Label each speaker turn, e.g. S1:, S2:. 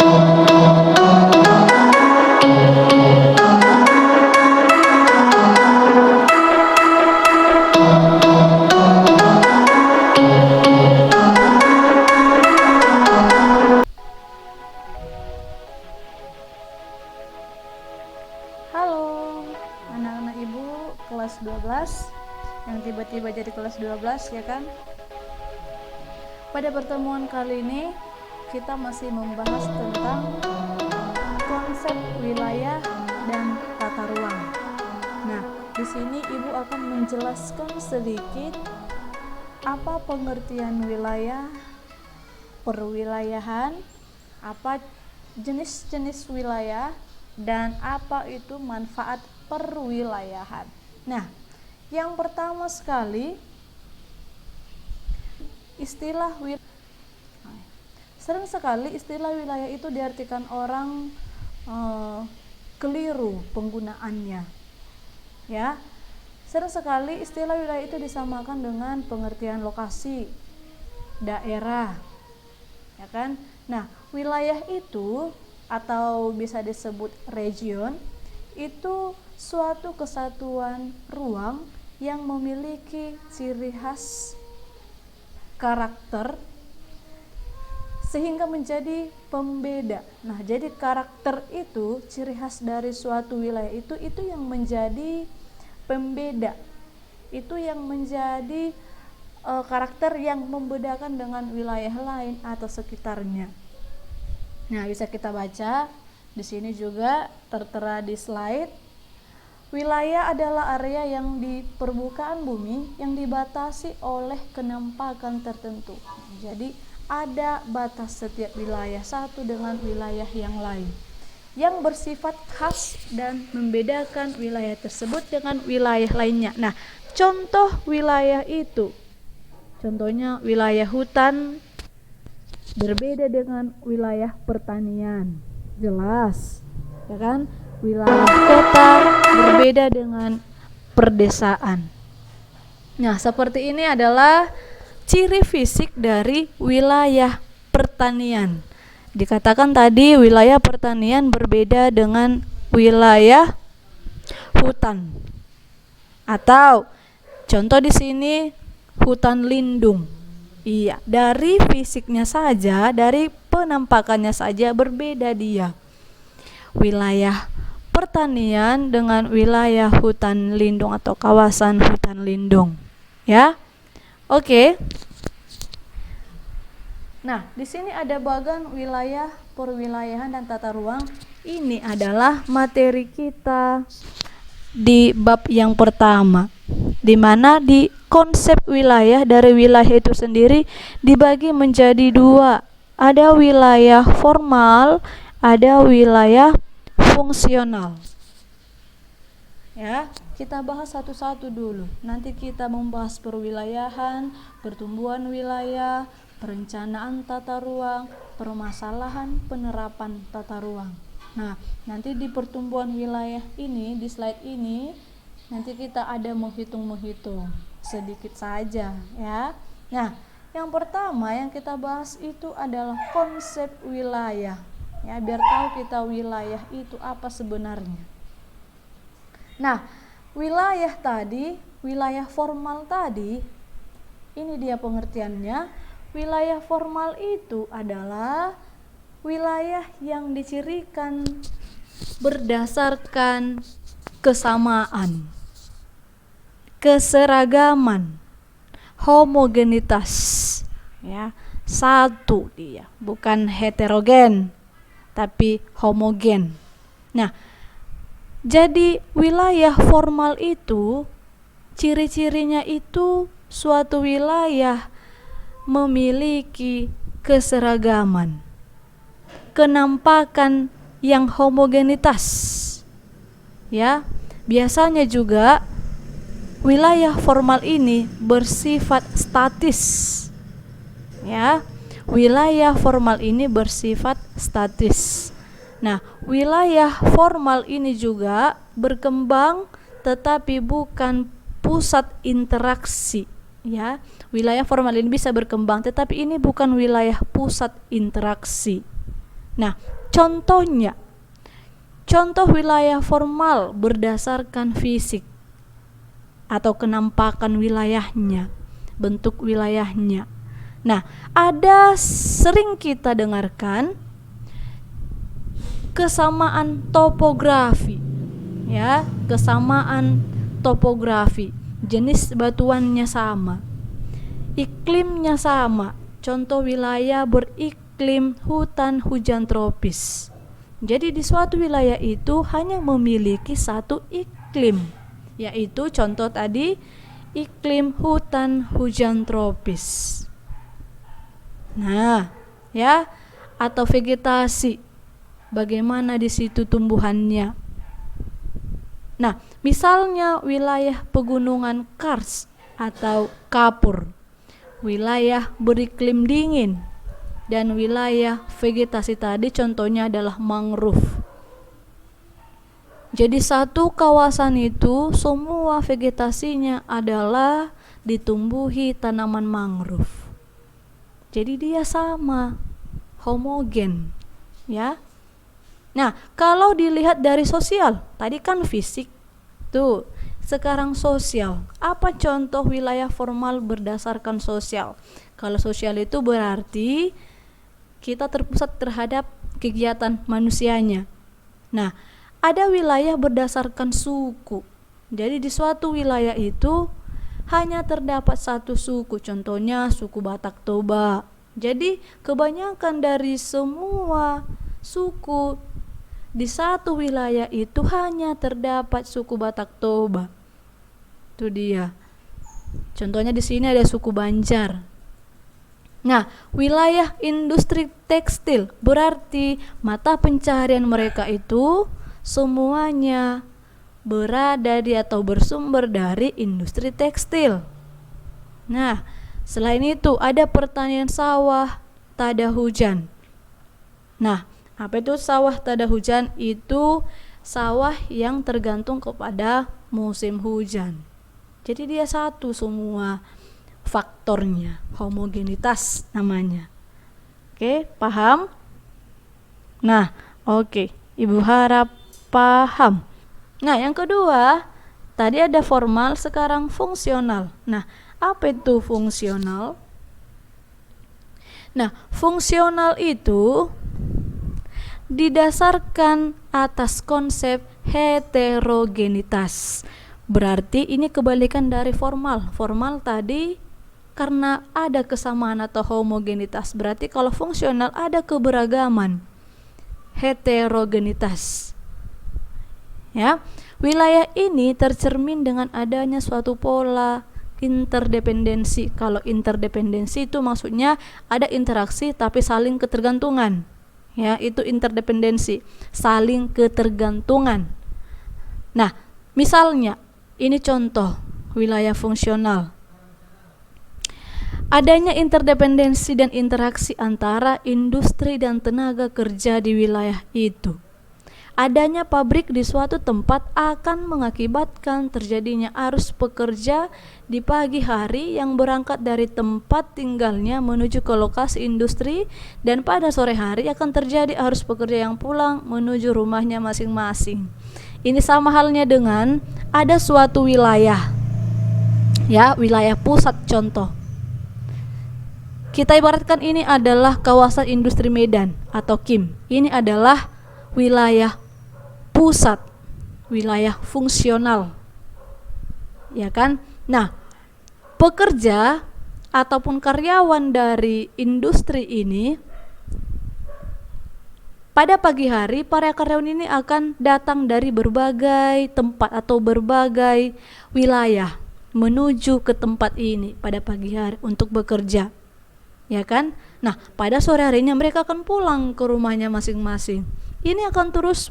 S1: Halo anak-anak ibu kelas 12 yang tiba-tiba jadi kelas 12 ya kan. Pada pertemuan kali ini kita masih membahas tentang konsep wilayah dan tata ruang. Nah, di sini ibu akan menjelaskan sedikit apa pengertian wilayah, perwilayahan, apa jenis-jenis wilayah, dan apa itu manfaat perwilayahan. Nah, yang pertama sekali, istilah wilayah. Sering sekali istilah wilayah itu diartikan orang keliru penggunaannya. Ya, sering sekali istilah wilayah itu disamakan dengan pengertian lokasi, daerah, ya kan? Nah, wilayah itu atau bisa disebut region itu suatu kesatuan ruang yang memiliki ciri khas, karakter, sehingga menjadi pembeda. Nah, jadi karakter itu, ciri khas dari suatu wilayah itu yang menjadi pembeda. Itu yang menjadi karakter yang membedakan dengan wilayah lain atau sekitarnya. Nah, bisa kita baca di sini juga tertera di slide. Wilayah adalah area yang di permukaan bumi yang dibatasi oleh kenampakan tertentu. Jadi ada batas setiap wilayah satu dengan wilayah yang lain yang bersifat khas dan membedakan wilayah tersebut dengan wilayah lainnya. Nah, contoh wilayah itu, contohnya wilayah hutan berbeda dengan wilayah pertanian, jelas, ya kan? Wilayah kota berbeda dengan perdesaan. Nah, seperti ini adalah ciri fisik dari wilayah pertanian. Dikatakan tadi wilayah pertanian berbeda dengan wilayah hutan. Atau contoh di sini hutan lindung. Iya, dari fisiknya saja, dari penampakannya saja berbeda dia. Wilayah pertanian dengan wilayah hutan lindung atau kawasan hutan lindung. Ya. Oke. Nah, di sini ada bagan wilayah, perwilayahan dan tata ruang. Ini adalah materi kita di bab yang pertama, di mana di konsep wilayah dari wilayah itu sendiri dibagi menjadi dua. Ada wilayah formal, ada wilayah fungsional. Ya, kita bahas satu-satu dulu. Nanti kita membahas perwilayahan, pertumbuhan wilayah, perencanaan tata ruang, permasalahan penerapan tata ruang. Nah, nanti di pertumbuhan wilayah ini, di slide ini, nanti kita ada menghitung sedikit saja, ya. Nah, yang pertama yang kita bahas itu adalah konsep wilayah. Ya, biar tahu kita wilayah itu apa sebenarnya. Nah, wilayah tadi, wilayah formal tadi, ini dia pengertiannya. Wilayah formal itu adalah wilayah yang dicirikan berdasarkan kesamaan, keseragaman, homogenitas, ya, satu dia, bukan heterogen, tapi homogen. Nah, jadi wilayah formal itu ciri-cirinya itu suatu wilayah memiliki keseragaman, kenampakan yang homogenitas. Ya, biasanya juga wilayah formal ini bersifat statis. Ya, wilayah formal ini bersifat statis. Nah, wilayah formal ini juga berkembang tetapi bukan pusat interaksi, ya. Wilayah formal ini bisa berkembang tetapi ini bukan wilayah pusat interaksi. Nah, Contohnya, contoh wilayah formal berdasarkan fisik atau kenampakan wilayahnya, bentuk wilayahnya. Nah, ada sering kita dengarkan kesamaan topografi, ya, kesamaan topografi, jenis batuannya sama, iklimnya sama. Contoh wilayah beriklim hutan hujan tropis. Jadi di suatu wilayah itu hanya memiliki satu iklim, yaitu contoh tadi iklim hutan hujan tropis. Nah, ya, atau vegetasi, bagaimana di situ tumbuhannya. Nah, misalnya wilayah pegunungan Kars atau Kapur, wilayah beriklim dingin, dan wilayah vegetasi tadi contohnya adalah mangrove. Jadi satu kawasan itu semua vegetasinya adalah ditumbuhi tanaman mangrove. Jadi dia sama, homogen, ya. Nah, kalau dilihat dari sosial, tadi kan fisik tuh, sekarang sosial. Apa contoh wilayah formal berdasarkan sosial? Kalau sosial itu berarti kita terpusat terhadap kegiatan manusianya. Nah, ada wilayah berdasarkan suku. Jadi di suatu wilayah itu hanya terdapat satu suku, contohnya suku Batak Toba. Jadi kebanyakan dari semua suku di satu wilayah itu hanya terdapat suku Batak Toba. Itu dia. Contohnya di sini ada suku Banjar. Nah, wilayah industri tekstil berarti mata pencaharian mereka itu semuanya berada di atau bersumber dari industri tekstil. Nah, selain itu ada pertanian sawah tada hujan. Nah, apa itu sawah tada hujan? Itu sawah yang tergantung kepada musim hujan. Jadi dia satu semua faktornya, homogenitas namanya. Oke, paham? Nah, oke, Ibu harap paham. Nah, yang kedua, tadi ada formal, sekarang fungsional. Nah, apa itu fungsional? Nah, fungsional itu didasarkan atas konsep heterogenitas. Berarti ini kebalikan dari formal. Formal tadi karena ada kesamaan atau homogenitas. Berarti kalau fungsional ada keberagaman. Heterogenitas. Ya, wilayah ini tercermin dengan adanya suatu pola interdependensi. Kalau interdependensi itu maksudnya ada interaksi tapi saling ketergantungan. Ya, itu interdependensi, saling ketergantungan. Nah, misalnya ini contoh wilayah fungsional. Adanya interdependensi dan interaksi antara industri dan tenaga kerja di wilayah itu. Adanya pabrik di suatu tempat akan mengakibatkan terjadinya arus pekerja di pagi hari yang berangkat dari tempat tinggalnya menuju ke lokasi industri, dan pada sore hari akan terjadi arus pekerja yang pulang menuju rumahnya masing-masing. Ini sama halnya dengan ada suatu wilayah, ya, wilayah pusat contoh. Kita ibaratkan ini adalah kawasan industri Medan atau KIM. Ini adalah wilayah pusat, wilayah fungsional, ya kan? Nah, pekerja ataupun karyawan dari industri ini pada pagi hari, para karyawan ini akan datang dari berbagai tempat atau berbagai wilayah menuju ke tempat ini pada pagi hari untuk bekerja, ya kan? Nah, pada sore harinya mereka akan pulang ke rumahnya masing-masing. Ini akan terus